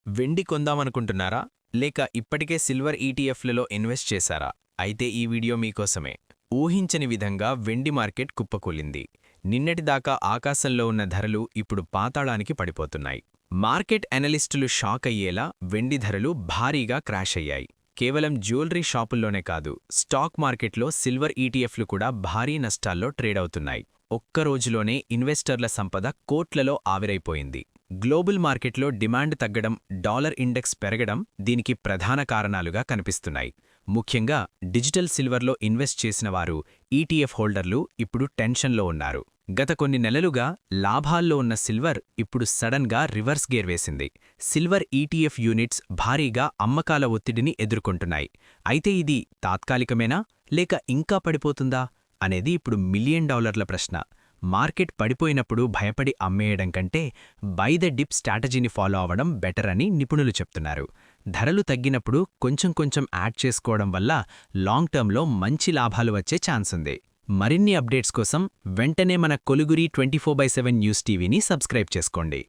వెండి కొందామనుకుంటున్నారా? లేక ఇప్పటికే సిల్వర్ ఈటీఎఫ్లలో ఇన్వెస్ట్ చేశారా? అయితే ఈ వీడియో మీకోసమే. ఊహించని విధంగా వెండి మార్కెట్ కుప్పకూలింది. నిన్నటిదాకా ఆకాశంలో ఉన్న ధరలు ఇప్పుడు పాతాళానికి పడిపోతున్నాయి. మార్కెట్ అనలిస్టులు షాక్ అయ్యేలా వెండి ధరలు భారీగా క్రాష్ అయ్యాయి. కేవలం జ్యువెలరీ షాపుల్లోనే కాదు, స్టాక్ మార్కెట్లో సిల్వర్ ఈటీఎఫ్లు కూడా భారీ నష్టాల్లో ట్రేడవుతున్నాయి. ఒక్క రోజులోనే ఇన్వెస్టర్ల సంపద కోట్లలో ఆవిరైపోయింది. గ్లోబల్ మార్కెట్లో డిమాండ్ తగ్గడం, డాలర్ ఇండెక్స్ పెరగడం దీనికి ప్రధాన కారణాలుగా కనిపిస్తున్నాయి. ముఖ్యంగా డిజిటల్ సిల్వర్లో ఇన్వెస్ట్ చేసిన వారు, ఈటీఎఫ్ హోల్డర్లు ఇప్పుడు టెన్షన్లో ఉన్నారు. గత కొన్ని నెలలుగా లాభాల్లో ఉన్న సిల్వర్ ఇప్పుడు సడన్గా రివర్స్ గేర్ వేసింది. సిల్వర్ ఈటీఎఫ్ యూనిట్స్ భారీగా అమ్మకాల ఒత్తిడిని ఎదుర్కొంటున్నాయి. అయితే ఇది తాత్కాలికమేనా, లేక ఇంకా పడిపోతుందా అనేది ఇప్పుడు $1,000,000 ప్రశ్న. మార్కెట్ పడిపోయినప్పుడు భయపడి అమ్మేయడం కంటే బై ద డిప్ స్ట్రాటజీని ఫాలో అవ్వడం బెటర్ అని నిపుణులు చెప్తున్నారు. ధరలు తగ్గినప్పుడు కొంచెం కొంచెం యాడ్ చేసుకోవడం వల్ల లాంగ్ టర్మ్లో మంచి లాభాలు వచ్చే ఛాన్స్ ఉంది. మరిన్ని అప్డేట్స్ కోసం వెంటనే మన కొలుగురి 24/7 న్యూస్ టీవీని సబ్స్క్రైబ్ చేసుకోండి.